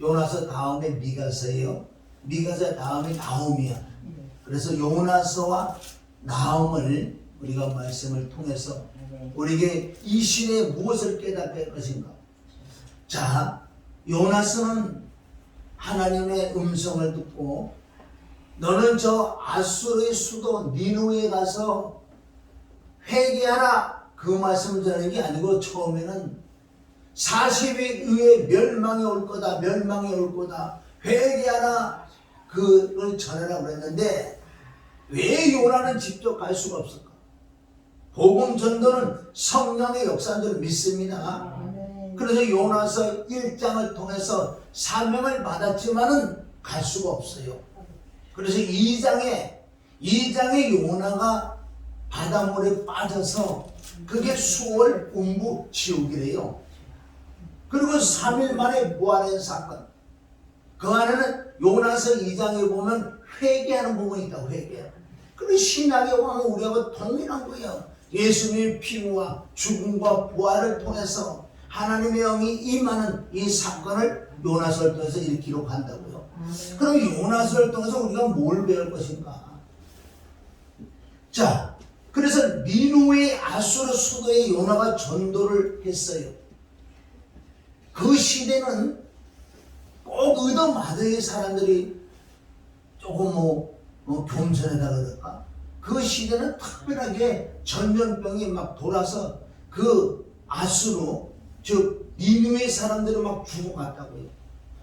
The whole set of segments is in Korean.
요나서 다음에 미가서예요. 미가서 다음에 나홈이야. 그래서 요나서와 나홈을 우리가 말씀을 통해서 우리에게 이 시대에 무엇을 깨닫게 할 것인가. 자, 요나서는 하나님의 음성을 듣고 너는 저 아수르의 수도 니누에 가서 회개하라 그 말씀을 전하는 게 아니고 처음에는 40일 후에 멸망이 올 거다, 멸망이 올 거다, 회개하라 그걸 전하라고 그랬는데 왜 요나는 직접 갈 수가 없을까? 복음 전도는 성령의 역사인 줄 믿습니다. 그래서 요나서 1장을 통해서 사명을 받았지만은 갈 수가 없어요. 그래서 2장에 요나가 바닷물에 빠져서 그게 수월 음부 지옥이래요. 그리고 3일 만에 부활한 사건. 그 안에는 요나서 2장에 보면 회개하는 부분이 있다. 회개. 그리고 신약의 왕은 우리하고 동일한 거예요. 예수님의 피부와 죽음과 부활을 통해서 하나님의 영이 임하는 이 사건을 요나서를 통해서 이렇게 기록한다고요. 그럼 요나서를 통해서 우리가 뭘 배울 것인가? 자, 그래서 니누의 아수르 수도에 요나가 전도를 했어요. 그 시대는 꼭 의도마드의 사람들이 조금 겸손하다 그럴까? 그 시대는 특별하게 전염병이 막 돌아서 그 아수르, 즉 니누의 사람들이 막 죽어갔다고요.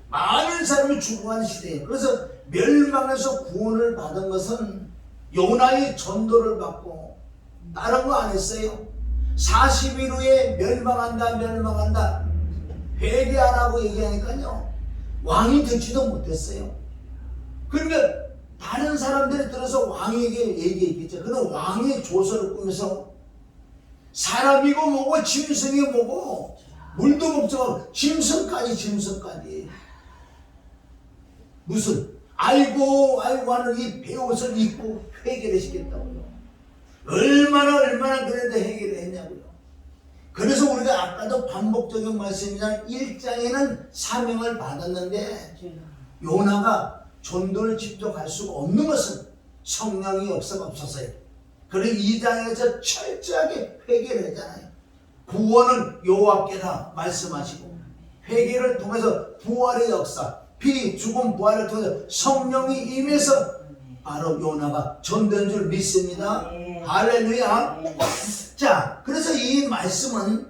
많은 사람이 죽어가는 시대예요. 그래서 멸망에서 구원을 받은 것은 요나의 전도를 받고 다른 거 안 했어요. 40일 후에 멸망한다 회개하라고 얘기하니까요 왕이 듣지도 못했어요. 그러니까 다른 사람들이 들어서 왕에게 얘기했겠죠. 그는 왕의 조서를 꾸면서 사람이고 뭐고 짐승이 뭐고 물도 먹죠. 짐승까지 무슨 알고 하는 이 배옷을 입고 회개를 시켰다고요. 얼마나 그래도 회개를 했냐고요. 그래서 우리가 아까도 반복적인 말씀이지만 1장에는 사명을 받았는데 요나가 전도를 직접 할 수가 없는 것은 성령의 역사가 없었어요. 그리고 2장에서 철저하게 회개를 했잖아요. 구원은 여호와께다 말씀하시고 회개를 통해서 부활의 역사, 피, 죽음, 부활을 통해서 성령이 임해서 바로 요나가 전도한 줄 믿습니다. 할렐루야. 자, 그래서 이 말씀은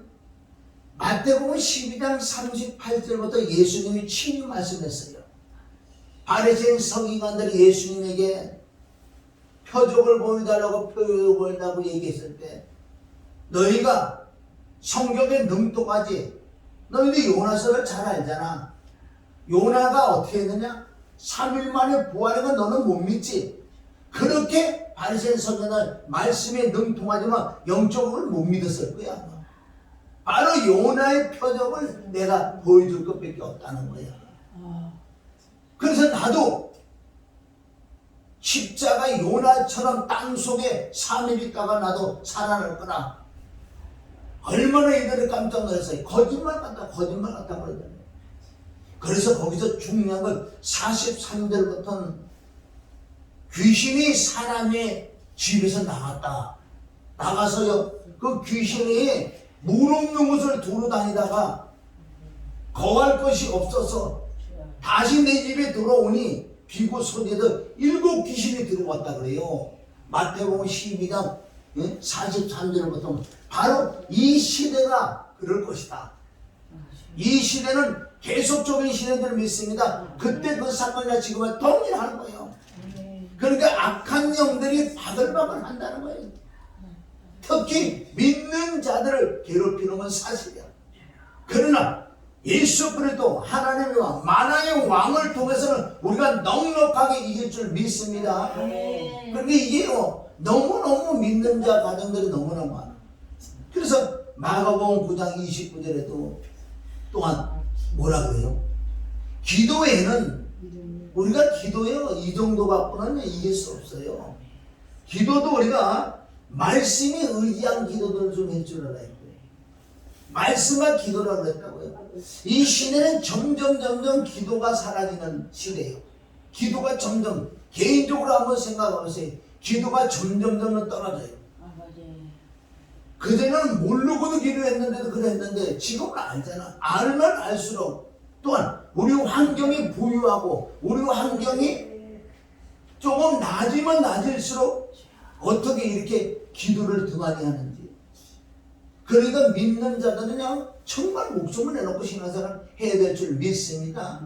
마태복음 12장 38절부터 예수님이 친히 말씀했어요. 바리새인 서기관들이 예수님에게 표적을 보여달라고 표적을 보여달라고 얘기했을 때 너희가 성경에 능통하지, 너희들 요나서를 잘 알잖아. 요나가 어떻게 했느냐? 3일 만에 부활한 건 너는 못 믿지. 그렇게 바리새인 서기관들 말씀에 능통하지만 영적으로 못 믿었을 거야. 바로 요나의 표적을 내가 보여줄 것밖에 없다는 거야. 그래서 나도 십자가 요나처럼 땅속에 3일 있다가 나도 살아날 거라. 얼마나 이들이 깜짝 놀랐어요. 거짓말 같다 그러잖아요. 그래서 거기서 중요한 건 43절부터는 귀신이 사람의 집에서 나가서요. 그 귀신이 물 없는 곳을 두루 다니다가 거할 것이 없어서 다시 내 집에 들어오니 비고 소리에도 7 귀신이 들어왔다 그래요. 마태복음 12장 43절부터 바로 이 시대가 그럴 것이다. 이 시대는 계속적인 시대들을 믿습니다. 그때 그 사건이나 지금은 동일하는 거예요. 그러니까 악한 영들이 바글바글 한다는 거예요. 특히 믿는 자들을 괴롭히는 건 사실이야. 그러나 예수 그리스도 하나님의 왕, 만왕의 왕을 통해서는 우리가 넉넉하게 이길 줄 믿습니다. 그러니까 이게요, 너무너무 믿는 자 가정들이 너무나 많아. 그래서 마가복음 9장 29절에도 또한 뭐라 그래요? 기도에는 우리가 기도해요. 이 정도 갖고는 이길 수 없어요. 기도도 우리가 말씀이 의지한 기도들을 좀 할 줄 알아야 돼요. 말씀과 기도라고 그랬다고요. 이 시대는 점점 기도가 사라지는 시대예요. 기도가 점점, 개인적으로 한번 생각해보세요. 기도가 점점 떨어져요. 그전에는 모르고도 기도했는데도 그랬는데 지금은 알잖아. 알면 알수록, 또한 우리 환경이 부유하고 우리 환경이 조금 낮으면 낮을수록 어떻게 이렇게 기도를 더 많이 하는지. 그러니까 믿는 자들은요 정말 목숨을 내놓고 신앙생활 해야 될 줄 믿습니다.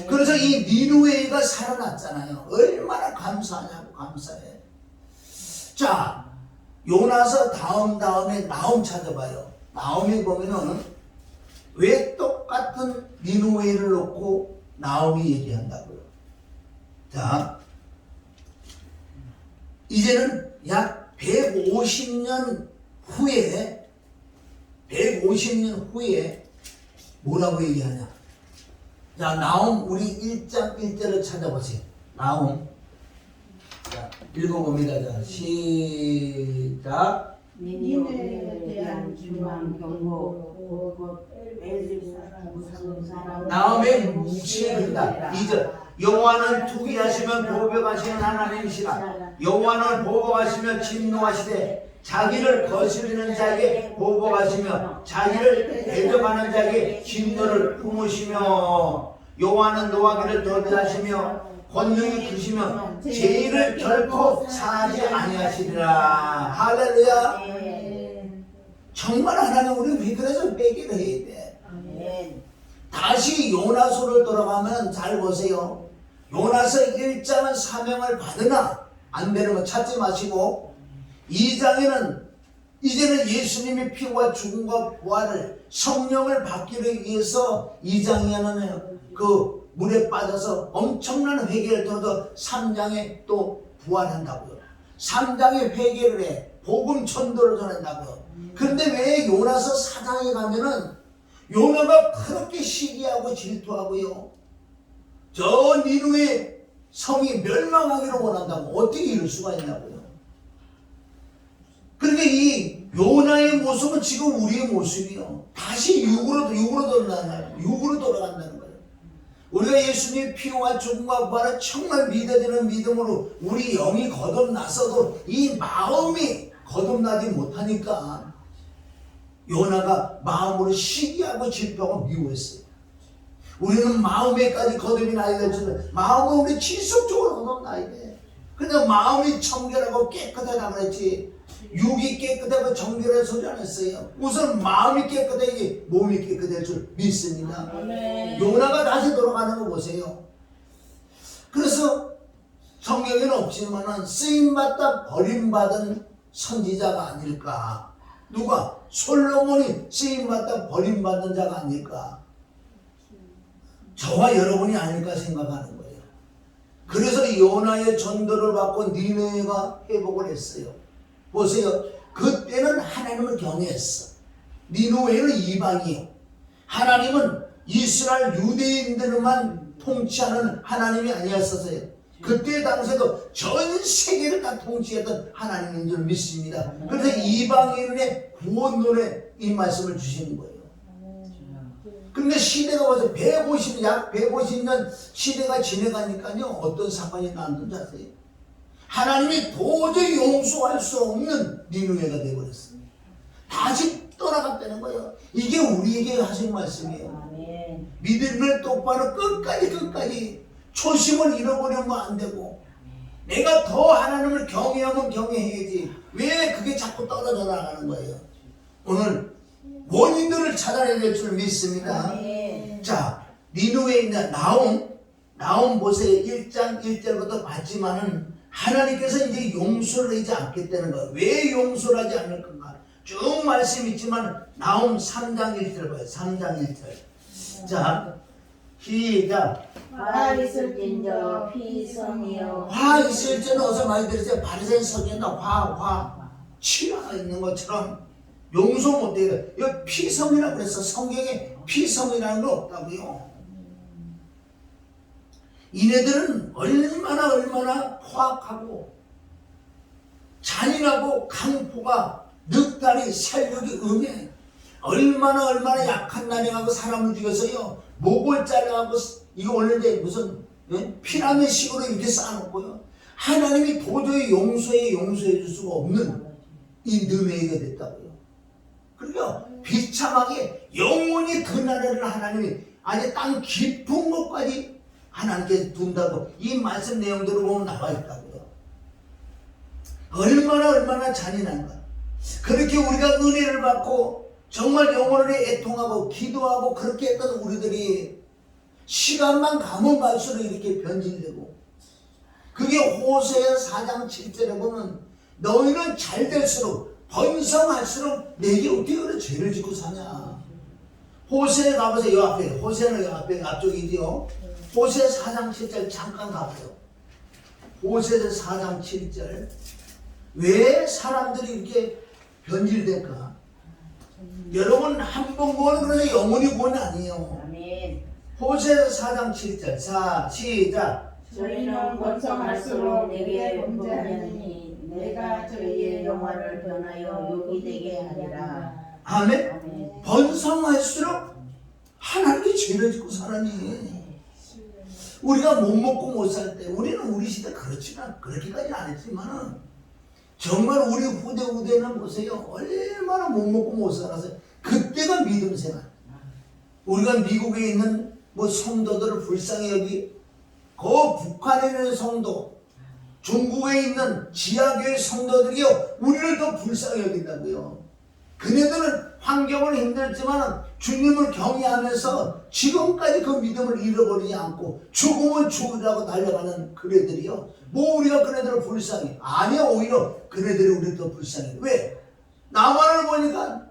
그래서 이 니느웨가 살아났잖아요. 얼마나 감사하냐고. 감사해. 자, 요나서 다음에 나홈 찾아봐요. 나홈이 보면은 왜 똑같은 니느웨를 놓고 나홈이 얘기한다고요. 자, 이제는 약 150년 후에 뭐라고 얘기하냐. 자, 나홈 우리 1장 1절을 찾아보세요. 나홈. 자, 읽어봅니다. 자, 시작. 니느웨에 대한 중요한 경고. 나홈의 묵시에 그린다. 2절. 여호와는 투기하시면 보복하시는 하나님이시라. 여호와는 보복하시며 진노하시되 자기를 거스리는 자에게 보복하시며 자기를 대적하는 자에게 진노를 품으시며 여호와는 노하기를 더디하시며 권능이 크시며 죄인을 결코 사하지 아니하시리라. 할렐루야. 정말 하나님 우리 믿음에서 빼기를 해야 돼. 다시 요나서를 돌아가면 잘 보세요. 요나서 1장은 사명을 받으나 안 되는 거 찾지 마시고 2장에는 이제는 예수님의 피와 죽음과 부활을 성령을 받기를 위해서 2장에는 그 물에 빠져서 엄청난 회개를 통해서 3장에 또 부활한다고요. 3장에 회개를 해 복음 전도를 전한다고요. 그런데 왜 요나서 4장에 가면은 요나가 그렇게 시기하고 질투하고요. 저 니느웨 성이 멸망하기를 원한다고 어떻게 이럴 수가 있냐고요. 그러니까 이 요나의 모습은 지금 우리의 모습이요. 다시 육으로 돌아간다는 거예요. 우리가 예수님의 피와 죽음과 부활을 정말 믿어지는 믿음으로 우리 영이 거듭났어도 이 마음이 거듭나지 못하니까 요나가 마음으로 시기하고 질투하고 미워했어요. 우리는 마음에까지 거듭이 나야 될 줄, 마음은 우리 지속적으로 거듭나야 돼. 근데 마음이 청결하고 깨끗하다 그랬지, 육이 깨끗하고 정결한 소리 안 했어요. 우선 마음이 깨끗해야지 몸이 깨끗할 줄 믿습니다. 요나가 다시 돌아가는 거 보세요. 그래서 성경에는 없지만은 쓰임받다 버림받은 선지자가 아닐까. 누가? 솔로몬이 쓰임받다 버림받은 자가 아닐까. 저와 여러분이 아닐까 생각하는 거예요. 그래서 요나의 전도를 받고 니느웨가 회복을 했어요. 보세요. 그때는 하나님을 경외했어. 니느웨는 이방이요. 하나님은 이스라엘 유대인들만 통치하는 하나님이 아니었어요. 그때 당시에도 전 세계를 다 통치했던 하나님인 줄 믿습니다. 그래서 이방인의 구원론에 이 말씀을 주시는 거예요. 근데 시대가 와서 약 150년 시대가 지나가니까요, 어떤 사건이 나는지 아세요? 하나님이 도저히 용서할 수 없는 니느웨가 되어버렸어요. 다시 떠나갔다는 거예요. 이게 우리에게 하신 말씀이에요. 믿음을 똑바로 끝까지 초심을 잃어버리면 안 되고, 내가 더 하나님을 경외하면 경외해야지. 왜 그게 자꾸 떨어져 나가는 거예요? 오늘 원인들을 찾아내야 될 줄 믿습니다. 자, 니느웨에 있는 나홈 보세요. 1장 1절부터 봤지만은 하나님께서 이제 용서를 하지 않겠다는 거예요. 왜 용서를 하지 않을 건가? 쭉 말씀 있지만 나홈 3장 1절 봐요. 3장 1절. 자, 시작. 화 있을진저 피성이여. 화 있을지는 어서 많이 들으세요. 바리새인 성경에 화 치아가 있는 것처럼 용서 못해요. 이거 피성이라고 그랬어. 성경에 피성이라는 거 없다고요. 이네들은 얼마나 포악하고 잔인하고 강포가 늑다리 살육이 음해. 얼마나 약한 난행하고 사람을 죽여서요 목을 잘라갖고 이거 원래 무슨 피라미식으로 이렇게 쌓아놓고요 하나님이 도저히 용서해 줄 수가 없는 이 느웨이가 됐다고요. 그러니까 비참하게 영원히 그 나라를 하나님이 아주 땅 깊은 곳까지 하나님께 둔다고 이 말씀 내용대로 보면 나와 있다고요. 얼마나 잔인한가. 그렇게 우리가 은혜를 받고 정말 영혼을 애통하고 기도하고 그렇게 했던 우리들이 시간만 가면 갈수록 이렇게 변질되고 그게 호세아 4장 7절에 보면 너희는 잘 될수록 번성할수록 내게 어떻게 그래 죄를 짓고 사냐. 호세아 가보세요. 요 앞에 호세아는 요 앞에 앞쪽이지요. 호세아 4장 7절 잠깐 가보세요. 호세아 4장 7절 왜 사람들이 이렇게 변질될까? 여러분 한 번 구원은 그래서 영원히 구원이 아니에요. 아멘. 호세아 4장 7절 시작. 저희는 번성할수록 내게 범죄하니 내가 저희의 영화를 변하여 욕이 되게 하리라. 아멘. 아멘. 번성할수록 하나님께 죄를 짓고 살아니. 우리가 못 먹고 못 살 때 우리는 우리 시대 그렇지만 그렇게까지는 안 했지만은 정말 우리 후대는 보세요. 얼마나 못 먹고 못 살아서 그때가 믿음 생활. 우리가 미국에 있는 뭐 성도들을 불쌍히 여기 그 북한에 있는 성도 중국에 있는 지하교회 성도들이요 우리를 더 불쌍히 여긴다고요. 그네들은 환경은 힘들지만 주님을 경외하면서 지금까지 그 믿음을 잃어버리지 않고 죽으면 죽으라고 달려가는 그네들이요 뭐 우리가 그네들을 불쌍해? 아니요 오히려 그네들이 우리를 더 불쌍해. 왜? 나만을 보니까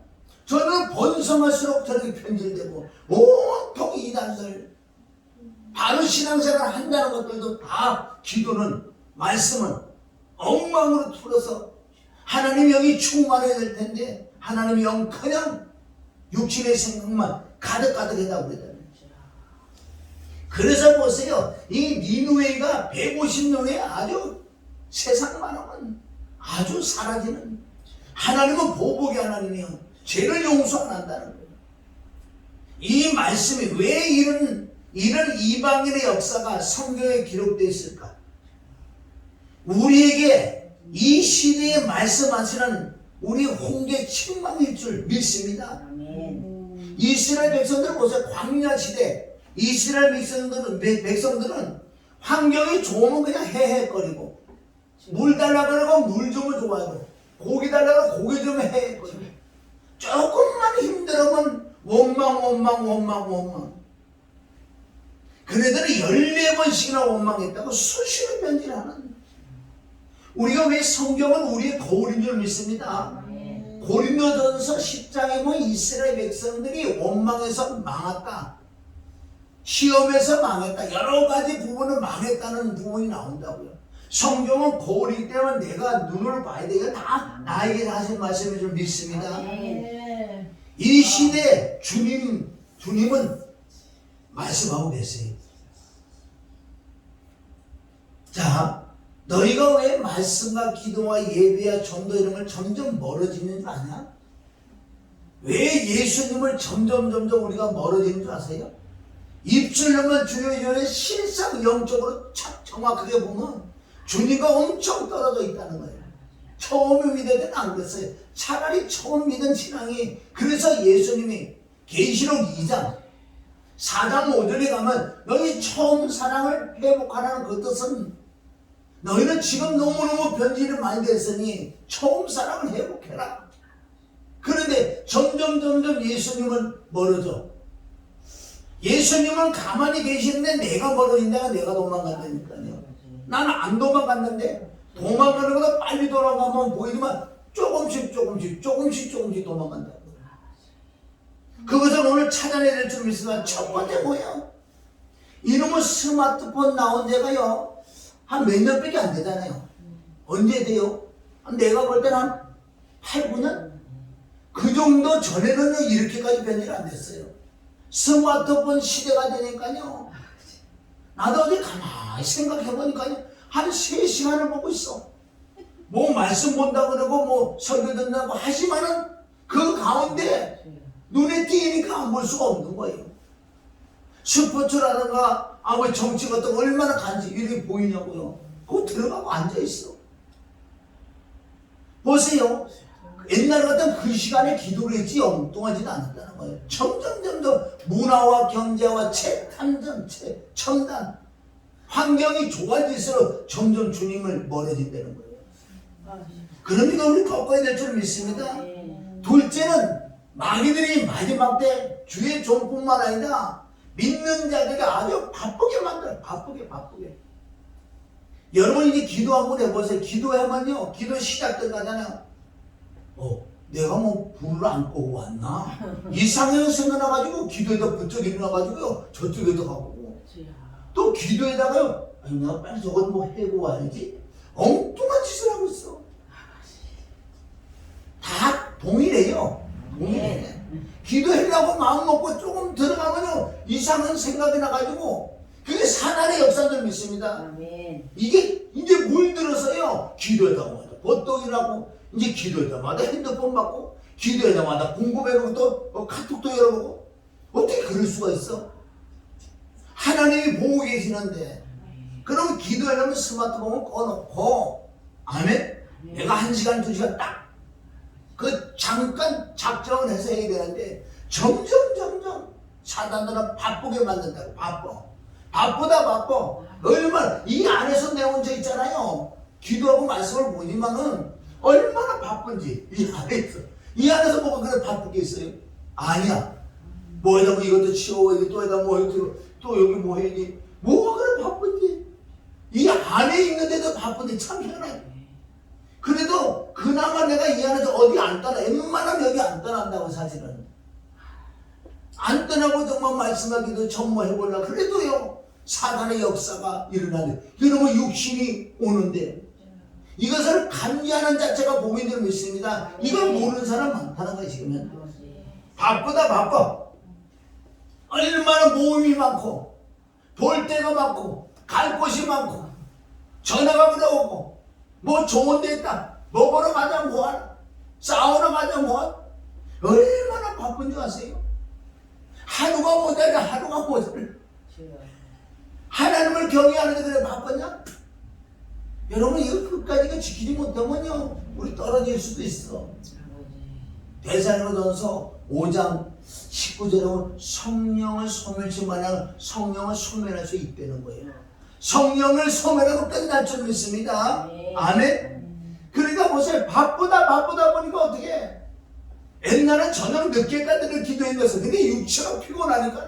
저는 번성할수록 저렇게 편질되고 온통 이단들 바로 신앙생활 한다는 것들도 다 기도는 말씀은 엉망으로 풀어서 하나님 영이 충만해야 될 텐데 하나님 영 그냥 육신의 생각만 가득하다고 그러잖아요. 그래서 보세요. 이 니누웨가 150년에 아주 세상만 하면 아주 사라지는 하나님은 보복의 하나님이요 죄를 용서 안 한다는 거예요. 이 말씀이 왜 이런 이방인의 역사가 성경에 기록되어 있을까? 우리에게 이 시대에 말씀하시는 우리 홍계 책망일 줄 믿습니다. 아멘. 이스라엘 백성들 보세요. 광야 시대 이스라엘 백성들은 환경이 좋으면 그냥 헤헤거리고 물 달라고 그러고 물 주면 좋아하고 고기 달라고 고기 주면 헤헤거리고 조금만 힘들으면 원망 그네들은 14번씩이나 원망했다고 수시로 변질하는. 우리가 왜 성경은 우리의 거울인 줄 믿습니다. 고린도전서 10장에 보면 이스라엘 백성들이 원망해서 망했다, 시험에서 망했다, 여러 가지 부분을 망했다는 부분이 나온다고요. 성경은 거울이기 때문에 내가 눈으로 봐야 되니까 다 나에게 하신 말씀을 좀 믿습니다. 이 시대에 주님은 말씀하고 계세요. 자, 너희가 왜 말씀과 기도와 예배와 전도 이런 걸 점점 멀어지는 줄 아냐? 왜 예수님을 점점 우리가 멀어지는 줄 아세요? 입술로만 주여 실상 영적으로 정확하게 보면 주님과 엄청 떨어져 있다는 거예요. 처음에 믿을 때는 안 그랬어요. 차라리 처음 믿은 신앙이, 그래서 예수님이 계시록 2장 4장 5절에 가면 너희 처음 사랑을 회복하라는 그 뜻은 너희는 지금 너무너무 변질이 많이 됐으니 처음 사랑을 회복해라. 그런데 점점 예수님은 멀어져. 예수님은 가만히 계시는데 내가 멀어진다가 내가 도망간다니까요. 나는 안 도망갔는데 도망가는 것보다 빨리 돌아가면 보이지만 조금씩 도망간다고. 그것을 오늘 찾아내야 될 줄 믿습니다. 첫 번째 뭐예요? 이놈의 스마트폰 나온 데가요 한 몇 년밖에 안 되잖아요. 언제 돼요? 내가 볼 때는 한 8, 9년? 그 정도 전에는 이렇게까지 변질이 안 됐어요. 스마트폰 시대가 되니까요 나도 어디 가만히 생각해보니까요 한 3시간을 보고 있어. 뭐 말씀 본다고 그러고 뭐 설교 듣는다고 하지만은 그 가운데 눈에 띄니까 안 볼 수가 없는 거예요. 스포츠라든가 아무 정치 같은 거 얼마나 간지 이렇게 보이냐고요. 그거 들어가고 앉아있어. 보세요. 옛날 같은 그 시간에 기도를 했지 엉뚱하지는 않았다는 거예요. 점점 문화와 경제와 탐정, 첨단 환경이 좋아질수록 점점 주님을 멀어진다는 거예요. 그러니까 우리 바꿔야 될 줄 믿습니다. 둘째는 마귀들이 마지막 때 주의 종뿐만 아니라 믿는 자들이 아주 바쁘게 만들어요. 바쁘게. 여러분 이제 기도 한번 해보세요. 기도하면요. 기도 시작될 거잖아요. 내가 뭐 불을 안 끄고 왔나? 이상형 생각나가지고 기도에다 부쩍 일어나가지고요. 저쪽에도 가보고. 또 기도에다가요. 아니 내가 빨리 저걸 뭐 해고 와야지. 엉뚱한 짓을 하고 있어. 다 동일해요. 동일해. 기도하려고 마음 먹고 조금 들어가면요. 이상한 생각이 나가지고 그게 사단의 역사인 줄 믿습니다. 아멘. 이게 이제 물들어서요. 기도에다가 보통이라고 이제 기도에다마다 핸드폰 받고 기도에다마다 궁금해보고 또 카톡도 열어보고 어떻게 그럴 수가 있어? 하나님이 보고 계시는데 그럼 기도하려면 스마트폰을 꺼놓고 아멘? 내가 1시간 2시간 딱 그 잠깐 작정을 해서 해야 되는데 점점 사단들은 바쁘게 만든다고. 바쁘다. 얼마나 이 안에서 내온져 있잖아요. 기도하고 말씀을 보지만은 얼마나 바쁜지 이 안에서 뭐가 그래 바쁘게 있어요? 아니야. 뭐에다 뭐 이것도 치워 또 에다 뭐 또 여기 뭐 해야지. 뭐가 그래 바쁜지 이 안에 있는데도 바쁜데 참 희한해. 그래도 그나마 내가 이 안에서 어디 안 떠나. 웬만하면 여기 안 떠난다고 사실은. 안 떠나고 정말 말씀하기도 전무해보려고 그래도요. 사단의 역사가 일어나는데 그러면 육신이 오는데 이것을 감지하는 자체가 복인 줄 믿습니다. 이걸 모르는 사람 많다는 거예요. 지금은 바쁘다. 얼마나 모임이 많고 볼 데가 많고 갈 곳이 많고 전화가 들어오고 뭐 좋은 데 있다 먹으러 가자 뭐하나 사우나 가자 뭐하나 얼마나 바쁜 줄 아세요? 하루가 모자라 하나님을 경외하는데 그래 바쁘냐? 여러분 이거 끝까지 지키지 못하면요 우리 떨어질 수도 있어. 데살로니가전서 5장 19절에 보면 성령을 소멸치 마냥 성령을 소멸할 수 있다는 거예요. 성령을 소멸하고 끝날 줄 믿습니다. 아멘. 그러니까 보세요. 바쁘다 보니까 어떻게 해? 옛날엔 저녁 늦게까지 기도했면서 근데 육체가 피곤하니까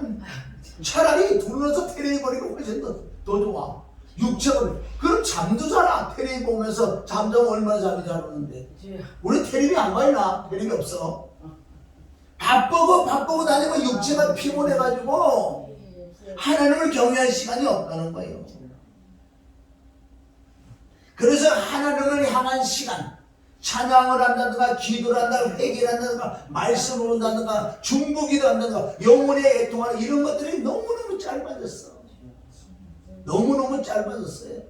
차라리 둘러서 테레비 버리고 훨씬 더 좋아. 육체가 그럼 잠도 자라. 테레비 보면서 잠자면 얼마나 잠이 잘 오는데 우리 테레비 안 봐요. 테레비 없어. 바쁘고 다니면 육체가 피곤해가지고 하나님을 경외할 시간이 없다는 거예요. 그래서 하나님을 향한 시간 찬양을 한다든가 기도를 한다든가 회개를 한다든가 말씀을 한다든가 중보기도 한다든가 영혼의 애통하는 이런 것들이 너무너무 짧아졌어. 너무너무 짧아졌어요.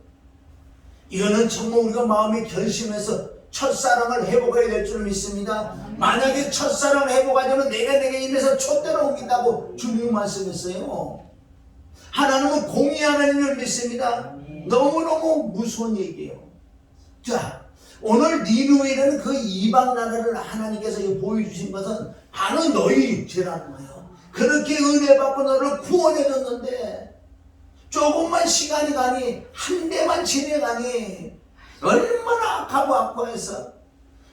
이거는 정말 우리가 마음이 결심해서 첫사랑을 회복해야 될 줄 믿습니다. 만약에 첫사랑을 회복하려면 내가 내게 임해서 촛대로 옮긴다고 주님 말씀했어요. 하나님은 공의하는 줄 믿습니다. 너무너무 무서운 얘기예요. 자, 오늘 니누이라는 그 이방 나라를 하나님께서 보여주신 것은 바로 너희 육체라는 거예요. 그렇게 은혜 받고 너를 구원해 줬는데 조금만 시간이 가니 한 대만 지내가니 얼마나 악하고 해서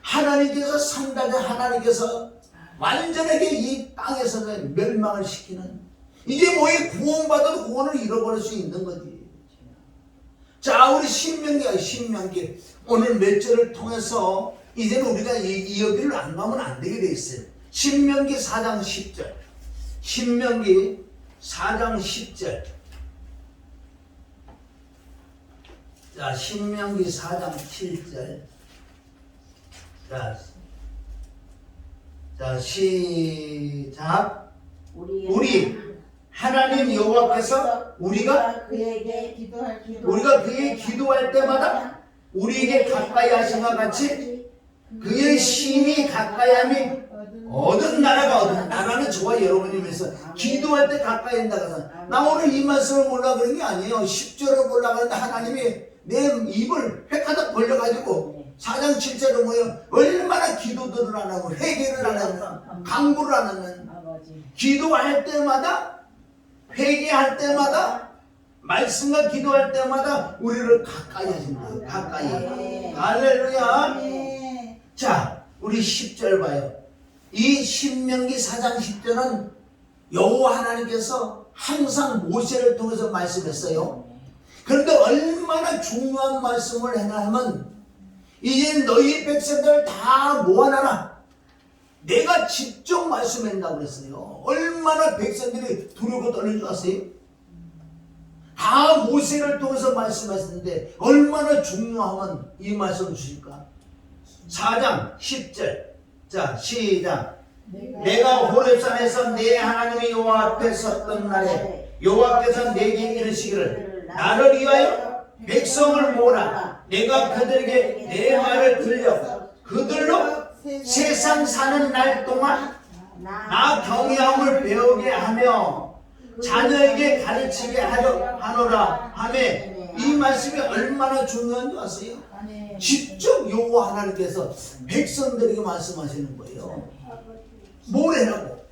하나님께서 상달자 하나님께서 완전하게 이 땅에서 멸망을 시키는 이제 뭐에 구원받아도 구원을 잃어버릴 수 있는 거지. 자, 우리 신명기 오늘 몇 절을 통해서 이제는 우리가 이 여기를 안 가면 안 되게 돼 있어요. 신명기 4장 10절. 신명기 4장 10절. 자, 신명기 4장 7절. 자, 시작. 우리 하나님 여호와께서 우리가 그에게 기도할 때마다 우리에게 가까이 하심과 같이 그의 심히 가까이 함이 얻은 나라가 얻은 나라는 저와 여러분이 위해서 기도할 때 가까이 한다고서 나 오늘 이 말씀을 보려고 그런 게 아니에요. 10절을 보려고 하는데 하나님이 내 입을 획하다 벌려가지고 4장 7절에 뭐예요? 얼마나 기도들을 안 하고 회개를 안 하고 강구를 안 하면 기도할 때마다 회개할 때마다 말씀과 기도할 때마다 우리를 가까이 하신다. 가까이. 할렐루야. 자, 우리 10절 봐요. 이 신명기 4장 10절은 여호와 하나님께서 항상 모세를 통해서 말씀했어요. 그런데 얼마나 중요한 말씀을 해나하면 이제 너희 백성들 다 모아놔라. 내가 직접 말씀한다고 그랬어요. 얼마나 백성들이 두려워 떨는 줄 아세요? 다 모세를 통해서 말씀하셨는데 얼마나 중요하면 이 말씀을 주실까? 4장 10절. 자, 시작. 내가 호렙산에서 내 하나님의 여호와 앞에 섰던 날에 여호와께서 내게 이르시기를 나를 위하여 백성을 모으라. 내가 그들에게 내 말을 들려 그들로 세상 사는 날 동안 나 경외함을 배우게 하며 자녀에게 가르치게 하노라 하며 이 말씀이 얼마나 중요한 줄 아세요? 직접 여호와 하나님께서 백성들에게 말씀하시는 거예요. 뭘 해라고?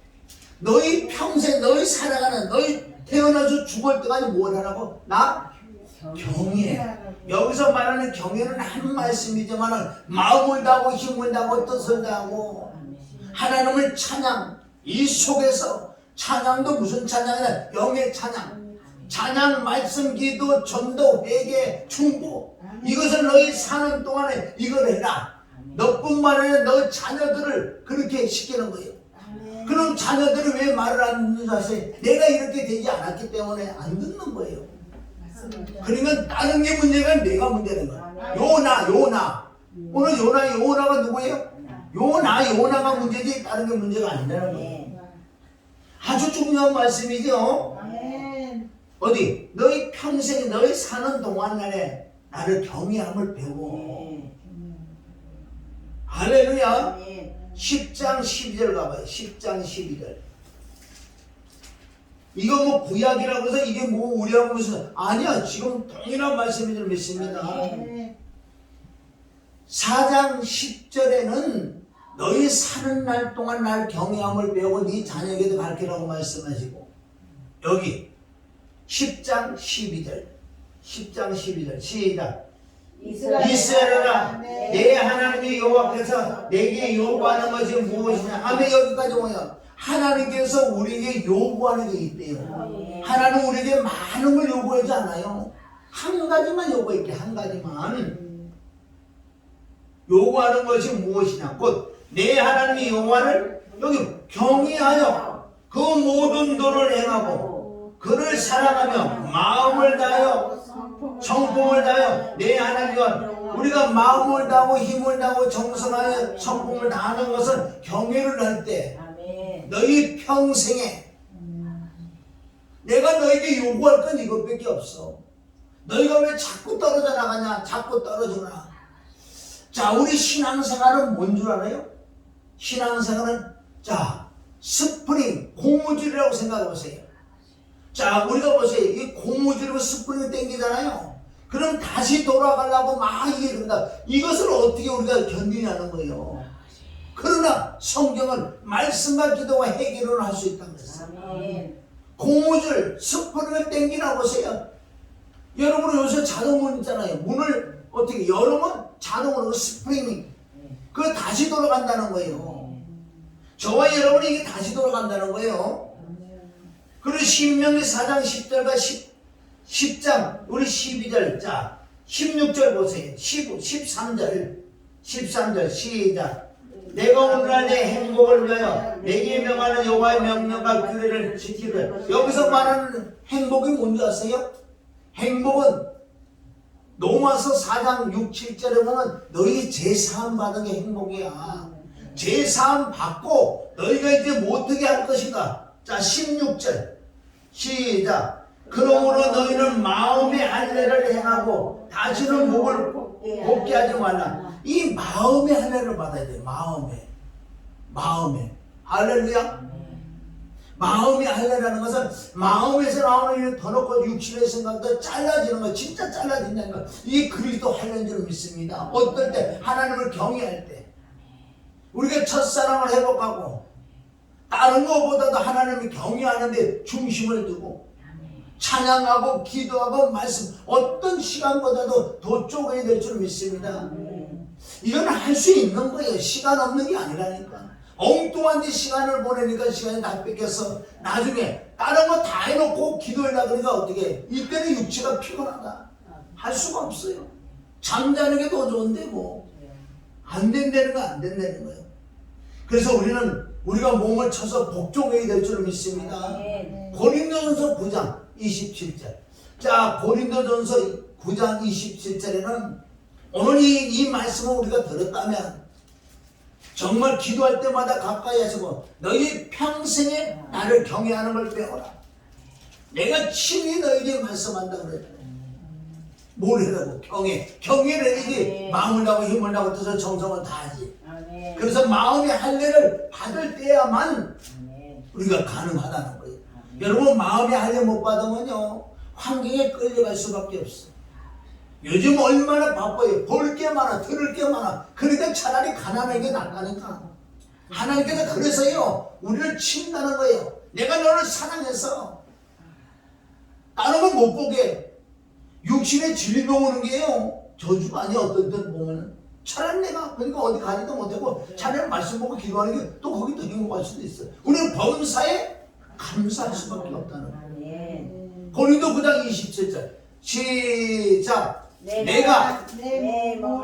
너희 평생 너희 살아가는 너희 태어나서 죽을 때까지 뭘 하라고? 나 경외. 여기서 말하는 경외는 한 말씀이지만 마음을 다하고 힘을 다하고 뜻을 다하고 하나님을 찬양. 이 속에서 찬양도 무슨 찬양이냐? 영의 찬양. 찬양, 말씀, 기도, 전도, 회개, 충고. 이것을 너희 사는 동안에 이걸 해라. 너뿐만 아니라 너 자녀들을 그렇게 시키는 거예요. 그럼 자녀들이 왜 말을 안 듣는 줄 아세요? 내가 이렇게 되지 않았기 때문에 안 듣는 거예요. 그러면 다른 게 문제가 아니라 내가 문제는 거야. 요나. 오늘 요나가 누구예요? 요나가 문제지 다른 게 문제가 아니라는 거예요. 아주 중요한 말씀이죠. 어디? 너희 평생 너희 사는 동안 날에 나를 경외함을 배워. 할렐루야. 10장 12절 가봐요. 10장 12절. 이거 뭐 구약이라고 해서 이게 뭐 우리하고 무슨 아니야. 지금 동일한 말씀인 줄 믿습니다. 4장 10절에는 너희 사는 날 동안 날 경외함을 배우고 네 자녀에게도 가르치라고 말씀하시고 여기 10장 12절 10장 12절 시작. 이스라엘아 내 하나님의 여호와께서 내게 요구하는 것이 무엇이냐 하면 여기까지 오면 하나님께서 우리에게 요구하는 게 있대요. 하나님 우리에게 많은 걸 요구하지 않아요. 한 가지만 요구할게. 한 가지만 요구하는 것이 무엇이냐 곧 내 하나님의 여호와를 여기 경외하여 그 모든 도를 행하고 그를 사랑하며 마음을 다하여 성품을 다하여 내 하나님과 우리가 마음을 다하고 힘을 다하고 정성하여 성품을 다하는 것은 경외를 할 때 너희 평생에 내가 너에게 요구할 건 이것밖에 없어. 너희가 왜 자꾸 떨어져 나가냐? 자꾸 떨어지구나. 자, 우리 신앙생활은 뭔 줄 알아요? 신앙생활은 자 스프링 고무줄이라고 생각해 보세요. 자, 우리가 보세요. 이 고무줄이고 스프링을 당기잖아요. 그럼 다시 돌아가려고 막 이게 그런다. 이것을 어떻게 우리가 견디냐는 거예요. 그러나 성경은 말씀과 기도와 해결을 할 수 있다고 그랬어요. 고무줄, 스프링을 당기나 보세요. 여러분 요새 자동문 있잖아요. 문을 어떻게 열으면 자동으로 스프링이 그거 다시 돌아간다는 거예요. 저와 여러분이 이게 다시 돌아간다는 거예요. 그리고 신명기 4장 10절과 10장 우리 12절 자 16절 보세요. 13절 시작. 내가 오늘날 내 행복을 위하여 내게 명하는 여호와의 명령과 규례를 지키되 여기서 말하는 행복이 뭔지 아세요? 행복은 로마서 4장 6, 7절에 보면 너희 제사함 받은 게 행복이야. 제사함 받고 너희가 이제 못하게 할 것인가? 자 16절 시작. 그러므로 너희는 마음의 할례를 행하고 다시는 목을 곱게 하지 말라. 이 마음의 할례를 받아야 돼. 마음에. 할렐루야. 마음이 할례라는 것은 마음에서 나오는 더 놓고 육신의 생각도 잘라지는 거, 진짜 잘라진다는 거. 이게 그리스도 할례인 줄 믿습니다. 어떨 때? 하나님을 경외할 때. 우리가 첫사랑을 회복하고 다른 것보다도 하나님을 경외하는 데 중심을 두고 찬양하고 기도하고 말씀, 어떤 시간보다도 더 쪼개야 될 줄 믿습니다. 이건 할 수 있는 거예요. 시간 없는 게 아니라니까. 엉뚱한 데 시간을 보내니까 시간이 다 뺏겨서 나중에 다른 거 다 해놓고 기도하려고 그러니까 어떻게 해? 이때는 육체가 피곤하다. 할 수가 없어요. 잠자는 게 더 좋은데 뭐. 안 된다는 거 안 된다는 거예요. 그래서 우리가 몸을 쳐서 복종해야 될 줄 믿습니다. 고린도전서 9장 27절. 자, 고린도전서 9장 27절에는 오늘 이 말씀을 우리가 들었다면 정말 기도할 때마다 가까이 하시고 너희 평생에 나를 경외하는 걸 배워라. 내가 친히 너희에게 말씀한다 그랬잖아요. 뭘 해라고? 경외를 해야지. 마음을 다하고 힘을 다하고 뜻을 정성을 다하지. 그래서 마음의 할례를 받을 때야만 우리가 가능하다는 거예요. 여러분, 마음의 할례 못 받으면요 환경에 끌려갈 수밖에 없어. 요즘 얼마나 바빠요. 볼 게 많아, 들을 게 많아. 그러니까 차라리 가난한 게 낫다니까. 하나님께서 그래서요 우리를 친다는 거예요. 내가 너를 사랑해서 다른 건 못 보게. 육신의 질병 오는 게요 저주가 아니야. 어떤 때 보면은 차라리 내가 그러니까 어디 가지도 못하고 차라리 말씀 보고 기도하는 게 또 거기 더 행복할 수도 있어. 우리는 범사에 감사할 수밖에 없다는 거예요. 고린도 9장 27절 시작. 내가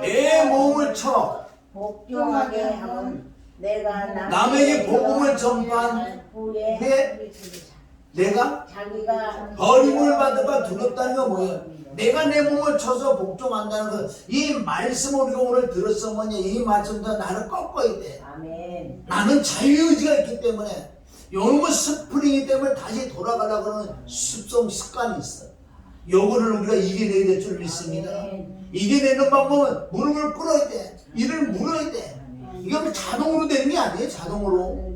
내 몸을 쳐 복종하게 하면 내가 남에게 복음을 전파한 후에 내가 자기가 버림을 받을까 두렵다는 건 뭐예요? 내가 내 몸을 쳐서 복종한다는 것. 이 말씀 우리가 오늘 들었으면 이 말씀도 나를 꺾어야 돼. 아멘. 나는 자유의지가 있기 때문에 요놈은 스프링이기 때문에 다시 돌아가려고 하는 습관이 있어. 요거를 우리가 이겨내야 될 줄 믿습니다. 이겨내는 방법은 무릎을 꿇어야 돼. 이를 물어야 돼. 이건 자동으로 되는 게 아니에요. 자동으로.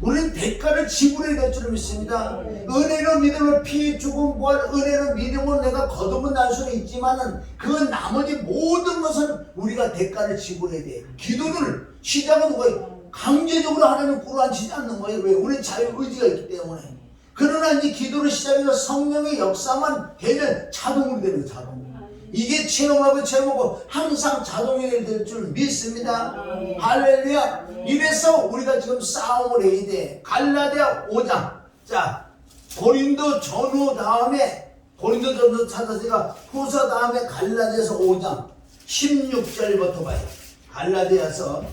우리는 대가를 지불해야 될 줄 믿습니다. 은혜로 믿음을 피해 죽은 부활, 은혜로 믿음을 내가 거두면 날 수는 있지만은 그 나머지 모든 것은 우리가 대가를 지불해야 돼. 기도를 시작은 누가 강제적으로 하나님 끌어안치지 않는 거예요. 왜? 우리는 자유의지가 있기 때문에. 그러나 이제 기도를 시작해서 성령의 역사만 되면 자동으로 되는 거예요. 자동으로. 이게 체험하고 체험하고 항상 자동이 될 줄 믿습니다. 할렐루야. 이래서 우리가 지금 싸움을 해야 돼. 갈라디아 5장. 자, 고린도 전후 다음에 고린도 전후 찾았으니까 후서 다음에 갈라디아서 5장 16절부터 봐요. 갈라디아서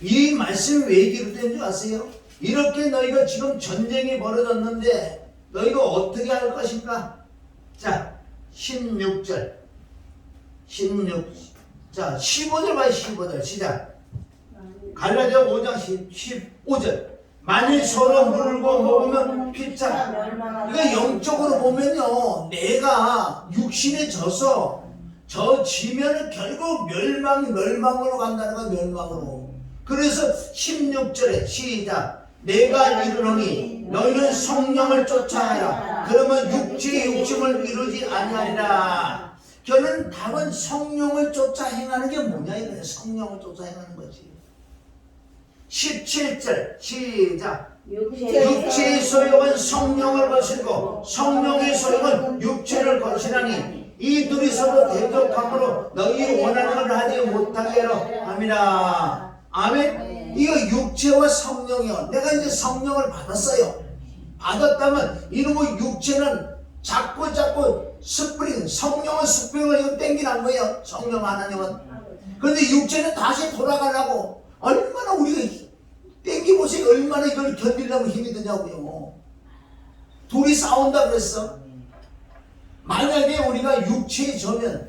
이 말씀이 왜 기록된 줄 아세요? 이렇게 너희가 지금 전쟁이 벌어졌는데 너희가 어떻게 할 것인가? 자, 16절. 자, 15절 봐요. 15절 시작. 갈라디아 5장 15절. 만일 서로 물고 먹으면 피차. 그러니까 영적으로 보면요 내가 육신에 져서 지면은 결국 멸망으로 간다는 거야. 멸망으로. 그래서 16절에 시작. 내가 이르노니 너희는 성령을 쫓아하라. 그러면 육체의 욕심을 이루지 아니하리라. 결론 답은 성령을 쫓아 행하는 게 뭐냐 이거예요. 성령을 쫓아 행하는 거지. 17절 시작. 육체의 소욕은 성령을 거스르고 성령의 소욕은 육체를 거스르니 이 둘이 서로 대적함으로 너희 원하는 걸 하지 못하게 함이라. 아멘. 이거 육체와 성령이요. 내가 이제 성령을 받았어요. 받았다면 이놈의 육체는 자꾸 스프링, 성령은 스프링을 땡기는 거예요. 성령 하나님은. 그런데 육체는 다시 돌아가려고 얼마나 우리가 땡기보세요. 얼마나 이걸 견디려고 힘이 드냐고요. 둘이 싸운다 그랬어. 만약에 우리가 육체에 져면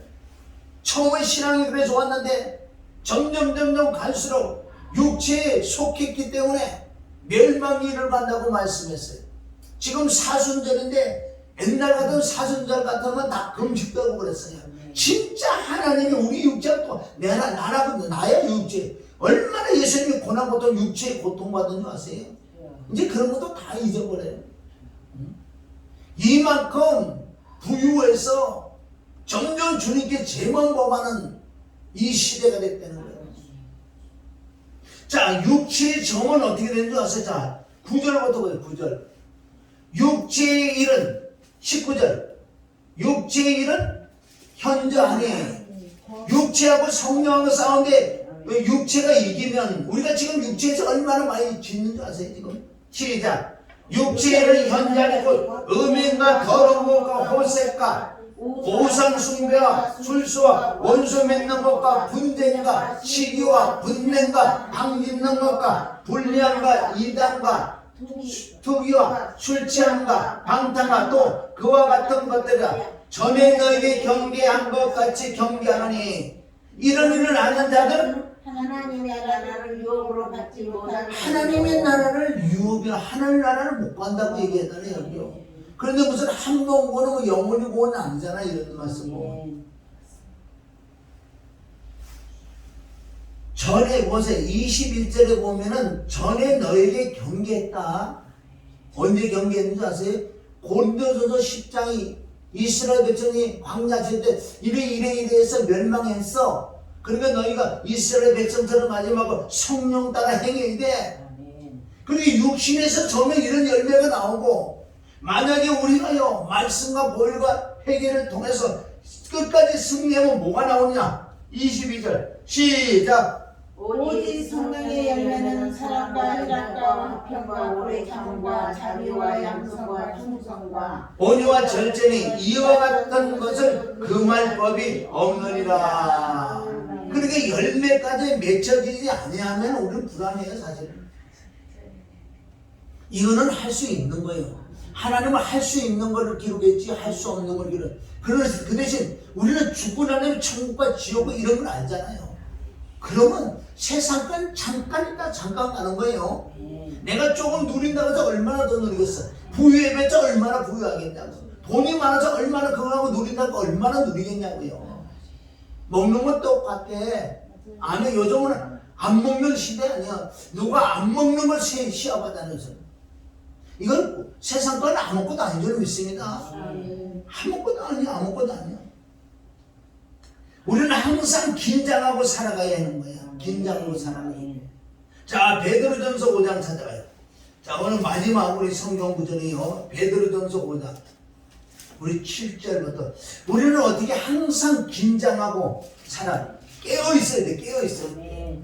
처음에 신앙이 그래 좋았는데 점점 갈수록 육체에 속했기 때문에 멸망이 일어난다고 말씀했어요. 지금 사순절인데 옛날 같은 사순절 같으면 다 금식되고 그랬어요. 진짜 하나님이 우리 육체를 또 나야 육체 얼마나 예수님이 고난 고통 육체의 고통받은 줄 아세요? 이제 그런 것도 다 잊어버려요. 이만큼 부유해서 점점 주님께 제만 범하는 이 시대가 됐다는 거예요. 자, 육체의 점은 어떻게 되는 줄 아세요? 자, 9절부터 보세요. 9절. 육체의 일은 19절. 육체의 일은 현저하니 육체하고 성령하고 싸우는데 육체가 이기면 우리가 지금 육체에서 얼마나 많이 짓는 줄 아세요? 지금 시작. 육체의 일은 현저하고 음행과 더러운 것과 호색과 우상 숭배와 술수와 원수 맺는 것과 분쟁과 시기와 분냄과 방짓는 것과 불리함과 이단과 투기와 술 취함과 방탕과 또 그와 같은 것들이라 전에 너에게 경계한 것 같이 경계하노니 이런 일을 아는 자들은 하나님의 나라를 유혹으로 받지 못하는 하나님의 나라를 유혹이나 하나님의 나라를 못 간다고 얘기했잖아요. 여기요. 그런데 무슨 한 번 보는 뭐 영원히 보는 아니잖아 이런 말씀은. 전에 보세요. 21절에 보면은 전에 너에게 경계했다. 언제 경계했는지 아세요? 고린도전서 10장이 이스라엘 백성이 광야 지을 때 이래 해서 멸망했어. 그러니까 너희가 이스라엘 백성처럼 마지막으로 성령 따라 행해야 돼. 그러니까 육신에서 처음에 이런 열매가 나오고 만약에 우리가요 말씀과 보혈과 회개를 통해서 끝까지 승리하면 뭐가 나오냐? 22절 시작. 오직 성령의 열매는 사랑과 희락과 화평과 오래 참음과 자비와 양성과 충성과 온유와 절제니 이와 같은 것을 금할 법이 없느니라. 그러니까 열매까지 맺혀지지 아니하면 우리는 불안해요 사실은. 이거는 할 수 있는 거예요. 하나님은 할 수 있는 것을 기록했지 할 수 없는 걸 기록. 그래서 그 대신 우리는 죽고 나면 천국과 지옥 이런 걸 알잖아요. 그러면 세상 건 잠깐이다 잠깐 가는 거예요. 내가 조금 누린다고 해서 얼마나 더 누리겠어. 부유해봤자 얼마나 부유하겠냐고. 돈이 많아서 얼마나 그거 하고 누린다고 얼마나 누리겠냐고요. 먹는 건 똑같아. 아니 요즘은 안 먹는 시대 아니야. 누가 안 먹는 걸 시합하다면서. 이건 세상 건 아무것도 아닌 줄 믿습니다. 아무것도 아니야. 아무것도 아니야. 우리는 항상 긴장하고 살아가야 하는 거야. 긴장하고 살아가야 돼. 자, 베드로전서 5장 찾아가요. 자, 오늘 마지막 우리 성경 구절이요. 베드로전서 5장. 우리 7절부터. 우리는 어떻게 항상 긴장하고 살아. 깨어있어야 돼. 깨어있어야 돼.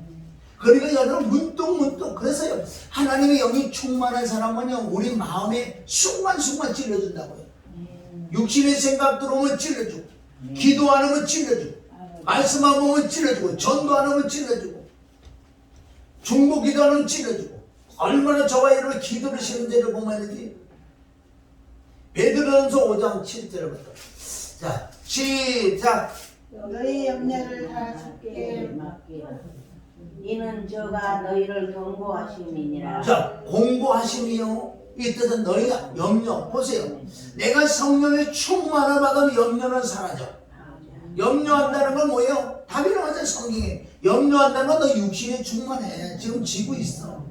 그러니까 여러분 문득문득 그래서요. 하나님의 영이 충만한 사람은요. 우리 마음에 순간순간 찔러준다고요. 육신의 생각 들어오면 찔러주고. 기도 안 하면 찔러주고. 말씀 안 보면 찔러주고. 전도 안 하면 찔러주고. 중보 기도 안 하면 찔러주고. 얼마나 저와 여러분 기도를 시는지를 보면 되지. 베드로전서 5장 7절부터. 자, 시작. 너희 염려를 다 주께 맡기라. 이는 저가 너희를 경고하심이니라. 자, 공고하심이요. 이 뜻은 너희가 염려. 보세요. 내가 성령의 충만을 받으면 염려는 사라져. 염려한다는 건 뭐예요? 답이 나오죠 성경에. 염려한다는 건 너 육신이 충만해. 지금 지고 있어.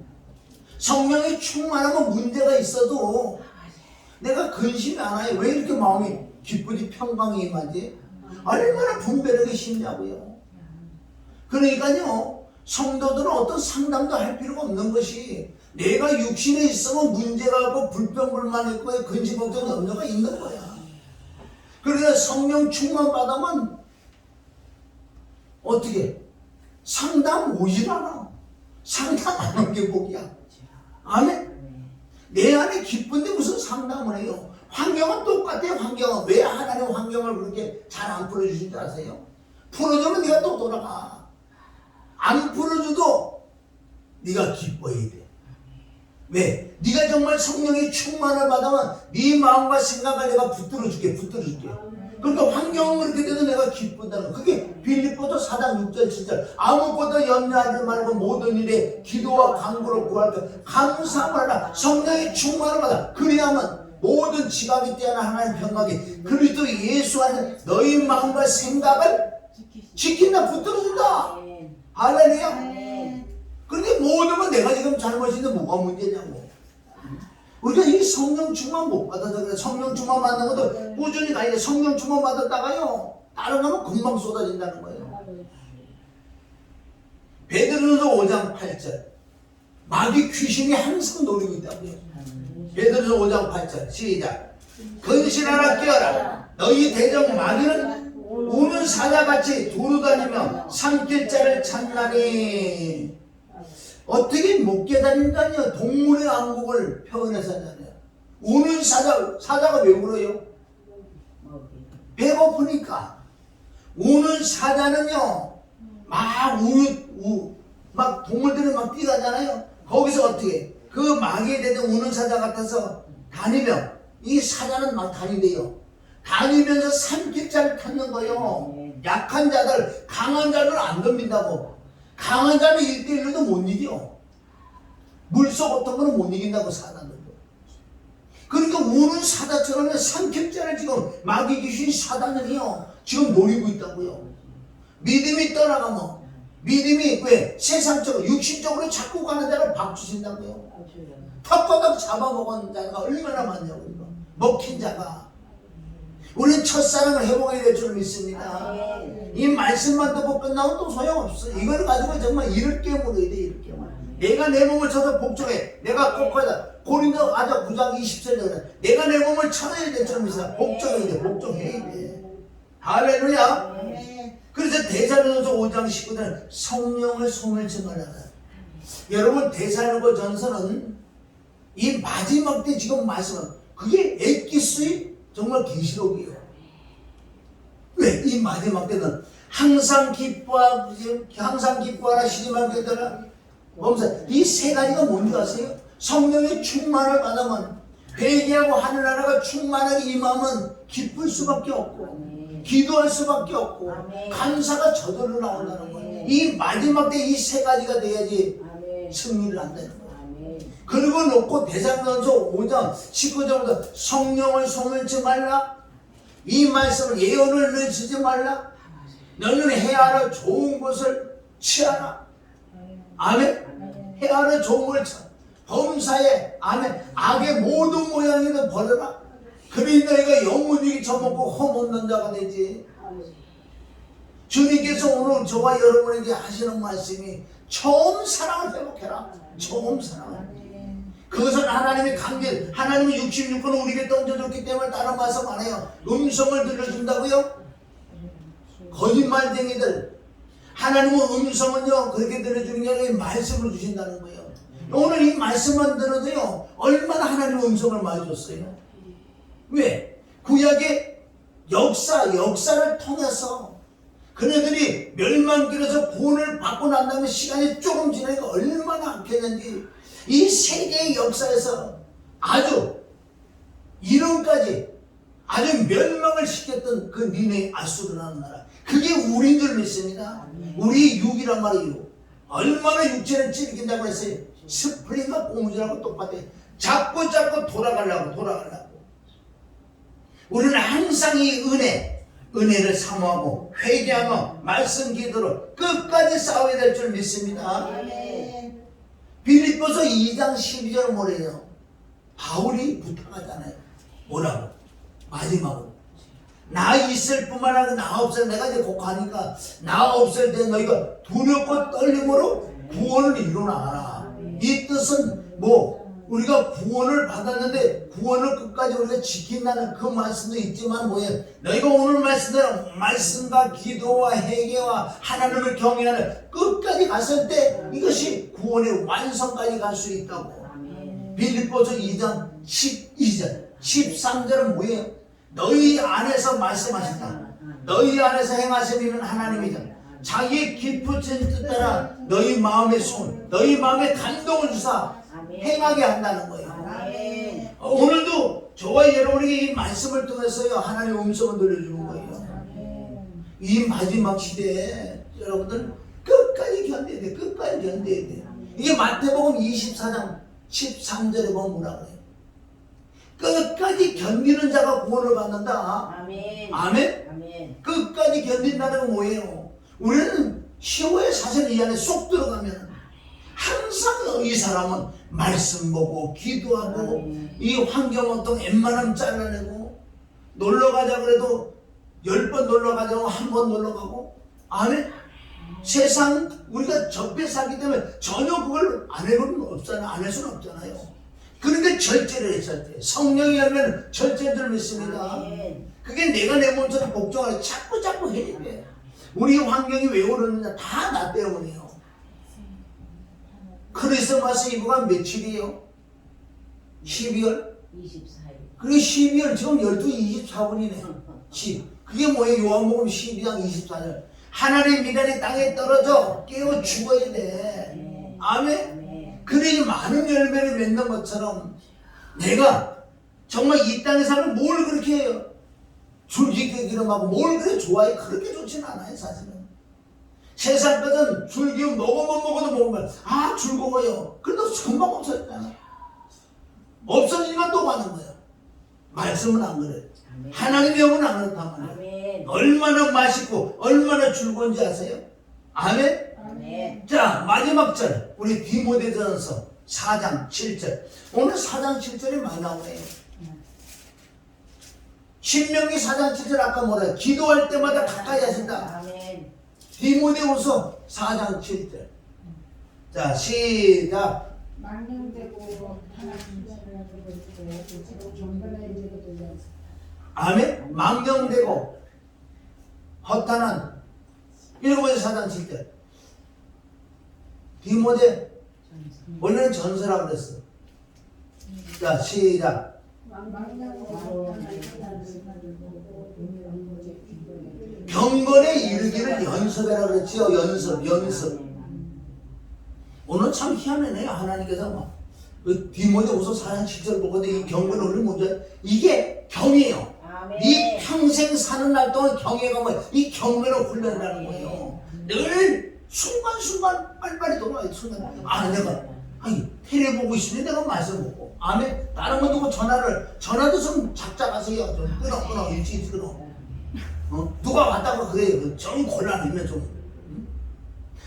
성령이 충만하면 문제가 있어도 내가 근심이 안 해요. 왜 이렇게 마음이 기쁘지 평강이 임하지? 얼마나 분별하기 쉽냐고요. 그러니까요 성도들은 어떤 상담도 할 필요가 없는 것이 내가 육신에 있으면 문제가 있고 불평불만 있고 근심 걱정 염려가 있는 거야. 그러니까 성령 충만 받으면 어떻게 상담 오질 않아. 상담 안 하는 게 복이야. 아멘. 내 안에 기쁜데 무슨 상담을 해요. 환경은 똑같아요. 환경은 왜 하나님 환경을 그렇게 잘 안 풀어주신 줄 아세요? 풀어주면 네가 또 돌아가. 안 풀어줘도 네가 기뻐해야 돼. 왜? 네가 정말 성령의 충만을 받으면 네 마음과 생각을 내가 붙들어줄게. 그러니까 환경은 그렇게 돼도 내가 기쁜다는 거. 그게 빌립보서 4장 6절 7절. 아무것도 염려하지 말고 모든 일에 기도와 간구로 구할 것 감사함을 하라. 성령의 충만을 받아. 그리하면 모든 지각이 뛰어난 하나님의 평강이 그리스도 예수 안에 너희 마음과 생각을 지킨다. 붙들어준다. 할렐루야. 그런데 모든 건 내가 지금 잘못인데 뭐가 문제냐고. 우리가 이 성령 충만 못 받아서 그래. 성령 충만 받는 것도 꾸준히 가야 돼. 성령 충만 받았다가요, 다른 거는 금방 쏟아진다는 거예요. 베드로전서 5장 8절. 마귀 귀신이 항상 노리고 있다고요. 베드로전서 5장 8절 시작. 근신하라 깨어라. 너희 대적 마귀는 우는 사자같이 두루다니며 삼킬 자를 찾나니. 어떻게 못 깨달은가요? 동물의 왕국을 표현해서 하잖아요. 우는 사자가 왜 울어요? 배고프니까. 우는 사자는요, 막 동물들이 막 뛰어가잖아요. 거기서 어떻게 그 마귀에 대해 우는 사자 같아서 다니며, 이 사자는 막 다니대요. 다니면서 삼킬 자를 찾는 거예요. 약한 자들, 강한 자들 안 덤빈다고. 강한 자는 1대1로도 못 이겨. 물속 같은 거는 못 이긴다고, 사자들도. 그러니까 우는 사자처럼 삼킬 자를 지금 마귀 귀신 사단은요, 지금 노리고 있다고요. 믿음이 떠나가면, 믿음이 왜 세상적으로 육신적으로 자꾸 가는 자를 박주신다고요. 턱바닥 잡아먹은 자가 얼마나 많냐고. 이거 먹힌 자가. 우리는 첫사랑을 회복해야 될 줄 믿습니다. 이 말씀만 듣고 끝나면 또 소용없어. 이걸 가지고 정말 이를 깨물어야 돼. 이를 깨물어. 내가 내 몸을 쳐서 복종해. 내가 꼭 하다. 고린도 아자 9장 20절에 내가 내 몸을 쳐야 될 줄 믿습니다. 복종해야 돼. 복종해야 돼. 할렐루야. 그래서 데살로니가서 5장 19절은 성령을 소멸치 말라라. 여러분, 데살로니가전서는 이 마지막 때 지금 말씀은 그게 엑기스의 정말 계시록이에요. 왜? 이 마지막 때는 항상 기뻐하라, 쉬지 말고 있더라. 이 세 가지가 뭔지 아세요? 성령의 충만을 받으면, 회개하고 하늘나라가 충만하게 임하면 기쁠 수밖에 없고, 기도할 수밖에 없고, 감사가 저절로 나온다는 거예요. 이 마지막 때 이 세 가지가 돼야지 승리를 한다는 거예요. 그리고 놓고 데살로니가서 5장 19절부터 성령을 소멸치 말라. 이 말씀을 예언을 내치지 말라. 너는 해하러 좋은 것을 취하라. 아멘. 해하러 좋은 것을 취하라. 범사에 아멘. 악의 모든 모양이도 버려라. 그러니 너희가 영원히 처먹고 험없는 자가 되지. 주님께서 오늘 저와 여러분에게 하시는 말씀이 처음 사랑을 회복해라. 처음 사랑을. 그것은 하나님의 강제, 하나님의 66권을 우리에게 던져줬기 때문에 다른 말씀 안 해요. 음성을 들려준다고요? 거짓말쟁이들. 하나님은 음성은요, 그렇게 들려주는 게 아니라 말씀을 주신다는 거예요. 오늘 이 말씀만 들어도요, 얼마나 하나님의 음성을 많이 줬어요. 왜? 구약의 역사를 통해서 그네들이 멸망길에서 구원을 받고 난 다음에 시간이 조금 지나니까 얼마나 악했는지, 이 세계의 역사에서 아주 이름까지 아주 멸망을 시켰던 그 니네 아수르라는 나라, 그게 우리인 줄 믿습니다. 우리 육이란 말이에요. 얼마나 육체를 찌르긴다고 했어요. 스프링과 고무줄하고 똑같아요. 자꾸 돌아가려고. 우리는 항상 이 은혜를 사모하고 회개하며 말씀 기도로 끝까지 싸워야 될 줄 믿습니다. 빌립보서 2장 12절 뭐래요? 바울이 부탁하잖아요. 뭐라고? 마지막으로 나 있을 뿐만 아니라 나 없을, 내가 이제 곡하니까 나 없을 때 너희가 두렵고 떨림으로 구원을 이루나가라. 이 뜻은 우리가 구원을 받았는데 구원을 끝까지 우리가 지킨다는 그 말씀도 있지만 뭐예요? 너희가 오늘 말씀대로 말씀과 기도와 회개와 하나님을 경외하는 끝까지 갔을 때 이것이 구원의 완성까지 갈 수 있다고. 빌립보서 2장 12절 13절은 뭐예요? 너희 안에서 말씀하신다. 너희 안에서 행하시는 하나님이다. 자기의 깊으신 뜻 따라 너희 마음의 너희 마음의 감동을 주사 행하게 한다는 거예요. 오늘도 저와 여러분에게 이 말씀을 통해서요, 하나님의 음성을 들려주는 거예요. 이 마지막 시대에 여러분들 끝까지 견뎌야 돼. 끝까지 견뎌야 돼. 이게 마태복음 24장 13절에 보면 뭐라 그래요? 끝까지 견디는 자가 구원을 받는다. 아멘. 아멘. 끝까지 견딘다는 건 뭐예요? 우리는 시호의 사실 이 안에 쏙 들어가면 항상 이 사람은 말씀 보고 기도하고 이 환경 어떤 웬만하면 잘라내고 놀러 가자 그래도 10번 놀러 가자고 한 번 놀러 가고 아멘. 세상 우리가 접해 살기 때문에 전혀 그걸 안 해볼 없잖아요. 안 할 수는 없잖아요. 그러니까 절제를 했을 때 성령이 하면 절제를 믿습니다. 그게 내가 내 몸처럼 복종하려 자꾸 해야 돼. 우리 환경이 왜 오르느냐 다 나 때문이에요. 크리스마스 이브가 며칠이에요? 12월? 24일. 그게 12월 지금 12시 24분이네. 그게 뭐예요? 요한복음 12장 24절. 하나님의 미련이 땅에 떨어져 깨어 죽어야 돼. 아멘? 그래야 많은 열매를 맺는 것처럼 내가 정말 이 땅에 살면 뭘 그렇게 해요? 줄기게 기름하고 뭘 그래 좋아해? 그렇게 좋지는 않아요 사실은. 세상 것은 줄기움 먹어도 먹으면 즐거워요. 그래도 금방 없어졌잖아. 없어지니까 또 가는 거예요. 말씀은 안 그래요. 하나님의 영은 안 그렇단 말이에요. 얼마나 맛있고 얼마나 즐거운지 아세요? 아멘? 아멘. 자 마지막 절 우리 디모데전서 4장 7절. 오늘 4장 7절이 많이 나오네요. 신명기 4장 7절 아까 뭐래요? 기도할 때마다 가까이 하신다. 아멘. 디모데후서 4장 7절. 자 시작. 망령되고 하나님 아멘. 망령되고 허탄한 읽어보세요. 4장 7절. 디모데 원래는 전서라고 그랬어. 자 시작. 경건에 이르기를 연습해라 그랬지요. 연습. 오늘 참 희한하네요. 하나님께서 막 디모데후서 4장 7절 보거든. 이 경건을 우리 먼저 이게 경이에요. 아멘. 이 평생 사는 날 동안 경애가 이 경건을 훈련하는 거예요. 늘 순간순간 빨리빨리 돌아와요. 순간. 내가 테레 보고 있으니 내가 말씀 보고. 아멘. 다른 건 누구 전화도 좀 작작하세요. 좀 끊어 일찍 끊어. 누가 왔다고 그래요. 좀 곤란하면 좀.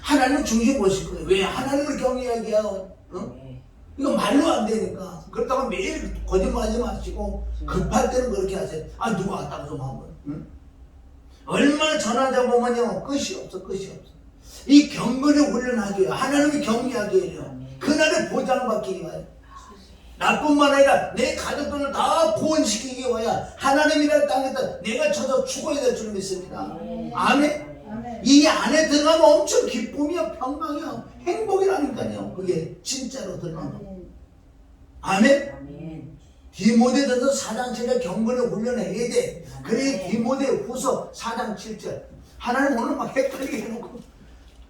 하나님 중심 보실 거예요. 왜 하나님을 경외하게 해요? 이거 말로 안 되니까. 그렇다고 매일 거짓말하지 마시고 급할 때는 그렇게 하세요. 누가 왔다고 좀 한번. 얼마나 전화하다 보면요 끝이 없어. 이 경건을 훈련하게 해요. 하나님을 경외하게 해요. 그날의 보장받기 위하여. 나뿐만 아니라 내 가족들을 다 구원시키기 위하여 하나님이라는 땅에다 내가 쳐서 죽어야 될 줄 믿습니다. 아멘. 이 안에 들어가면 엄청 기쁨이요, 평강이요, 행복이라니까요. 그게 진짜로 들어가면. 아멘. 디모데전서 4장 7절 경건을 훈련해야 돼. 그래 디모데후서 4장 7절. 하나님 오늘 막 헷갈리게 해놓고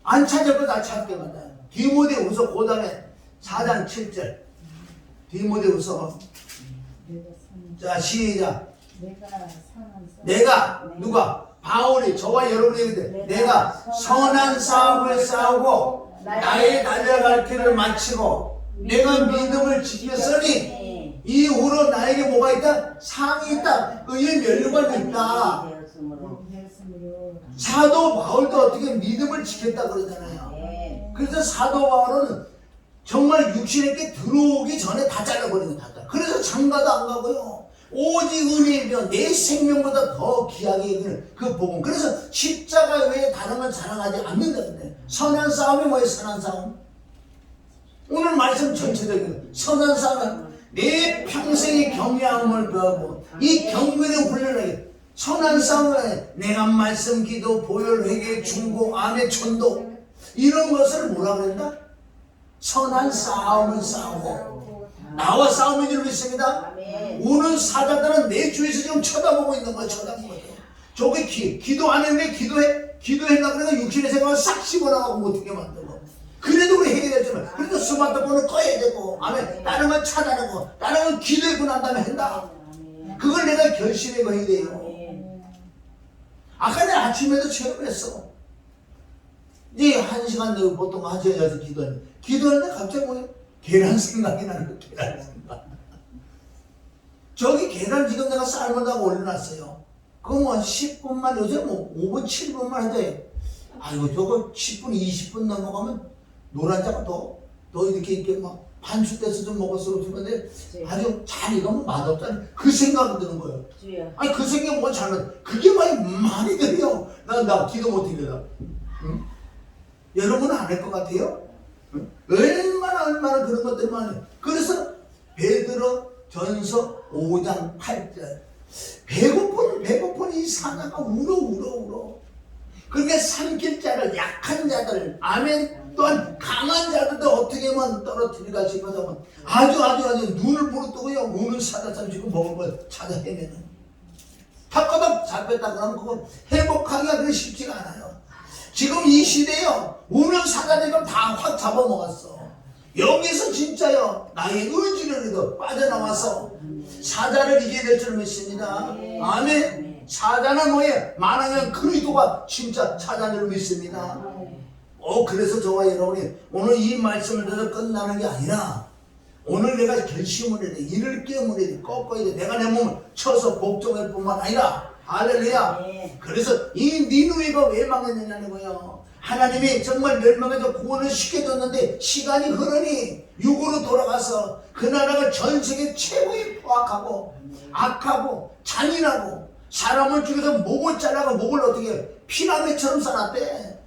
안 찾을 거 다 찾게 만나요. 디모데후서 그 다음에 4장 7절. 디모데후서. 자 시작. 내가 누가? 바울이 저와 여러분이 얘기해. 내가 선한 싸움을 싸우고 나의 달려갈 길을 마치고 내가 믿음을 지켰으니 이후로 나에게 뭐가 있다? 상이 있다. 의의 면류관이 있다. 사도 바울도 어떻게 믿음을 지켰다 그러잖아요. 그래서 사도 바울은 정말 육신에게 들어오기 전에 다 잘라버리는 거다. 그래서 장가도 안 가고요. 오직 은혜이며 내 생명보다 더 귀하게 여기는 그 복음. 그래서 십자가 외에 다른 건 자랑하지 않는다는데. 선한 싸움이 뭐예요? 선한 싸움. 오늘 말씀 전체적인 선한 싸움은 내 평생의 경외함을 배우고 이 경건의 훈련을 선한 싸움은 내가 말씀, 기도, 보혈, 회개, 중보, 암의 전도 이런 것을 뭐라 그런다? 선한 싸움을 싸우고 나와 싸움인 줄 믿습니다. 우는 사자들은 내 주위에서 지금 쳐다보고 있는 거예요. 저게 기도 안 했는데 기도했나 그러니까 육신의 생각을 싹 씹어나가고 못하게 만들고. 그래도 우리 해결했지만 그래도 스마트폰을 꺼야 되고 아멘. 다른 건 찾아내고 다른 건 기도하고 난 다음에 한다. 그걸 내가 결심해 봐야 돼요. 아까 내가 아침에도 체험했어. 이제 1시간 내고 보통 1시간 여기서 기도하는데 갑자기 뭐예요? 계란 생각이 나는 거. 계란 생각. 저기 계란 지금 내가 삶은다고 올려놨어요. 그거 뭐 10분만 요새 뭐 5분 7분만 해도 저거 10분 20분 넘어가면 노란자가 더 너 이렇게 막 반죽 돼서 좀 먹었어. 그러는데 아주 잘 익으면 맛없다는 그 생각이 드는 거예요. 주여. 아니 그 생각이 뭐가 잘못 그게 많이 들려. 나 기도 못해요. 응? 여러분은 안 할 것 같아요? 응? 얼마나 그런 것들만 해요. 그래서 베드로 전서 5장 8절 배고픈 이 사자가 울어. 그러니까 삼킬 자를 약한 자들 아멘 또한 강한 자들도 어떻게 하면 떨어뜨리가 싶어서 아주 눈을 부릅뜨고요 우는 사자처럼 지금 먹을 걸 찾아 헤매는 탁거덕 잡혔다 그러면 그거 회복하기가 그렇게 쉽지가 않아요. 지금 이 시대에요 우는 사자들이 다 확 잡아먹었어. 여기서 진짜요 나의 의지를 해도 빠져나와서 사자를 이겨야 될 줄 믿습니다. 아멘. 사자는 뭐예요? 만왕의 그리스도가 진짜 사자인 줄 믿습니다. 그래서 저와 여러분이 오늘 이 말씀을 들어서 끝나는 게 아니라 오늘 내가 결심을 해야 돼. 이를 깨물어야 돼. 꺾어야 돼. 내가 내 몸을 쳐서 복종할 뿐만 아니라 할렐루야. 그래서 이 니누이가 왜 망했느냐는 거예요. 하나님이 정말 멸망해서 구원을 시켜줬는데 시간이 흐르니 육으로 돌아가서 그 나라가 전 세계 최고의 포악하고 악하고 잔인하고 사람을 죽여서 목을 잘라고 목을 어떻게 해요? 피라미처럼 살았대.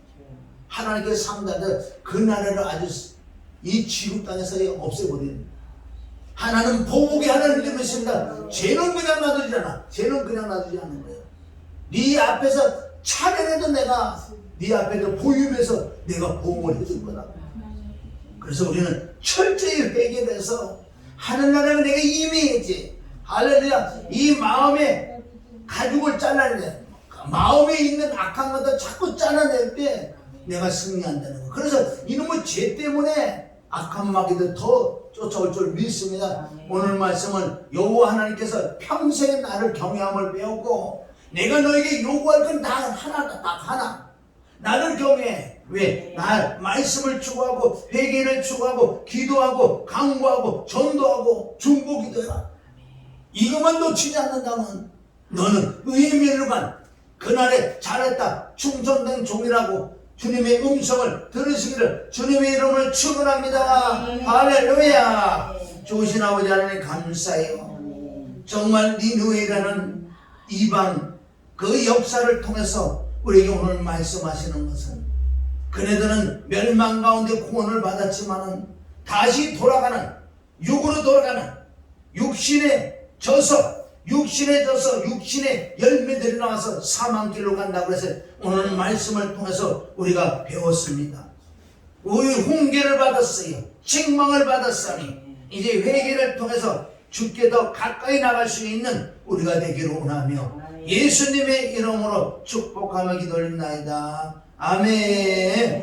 하나님께서 상대하듯 그 나라를 아주 이 지구 땅에서 없애버리는 하나님 보복의 하나님을 믿습니다. 죄는 그냥 놔두지 않아. 죄는 그냥 놔두지 않는 거예요. 네 앞에서 차례라도 내가 네 앞에서 보유해서 내가 보험을 해줄 거다. 그래서 우리는 철저히 회개를 해서 하늘나라에 내가 임해야지. 할렐루야. 이 마음에 가죽을 잘라내 마음에 있는 악한 것들 자꾸 잘라낼 때 내가 승리한다는 거. 그래서 이놈의 죄 때문에 악한 마귀들 더 쫓아올 줄 믿습니다. 오늘 말씀은 여호와 하나님께서 평생에 나를 경외함을 배웠고 내가 너에게 요구할 건 다 하나다. 딱 하나. 나를 경외해. 왜? 나 말씀을 추구하고 회개를 추구하고 기도하고 강구하고 전도하고 중보기도해라. 이것만 놓치지 않는다면 너는 의미를 간 그날에 잘했다 충성된 종이라고 주님의 음성을 들으시기를 주님의 이름을 축원합니다. 할렐루야. 좋으신 아버지 하나님 감사해요. 정말 니누에라는 이방 그 역사를 통해서 우리에게 오늘 말씀하시는 것은 그네들은 멸망 가운데 구원을 받았지만은 다시 돌아가는 육으로 돌아가는 육신에 져서 육신의 열매들이 나와서 사망길로 간다고 해서 오늘 말씀을 통해서 우리가 배웠습니다. 우리 훈계를 받았어요. 책망을 받았으니 이제 회개를 통해서 주께 더 가까이 나갈 수 있는 우리가 되기를 원하며 예수님의 이름으로 축복하며 기도드립니다. 아멘.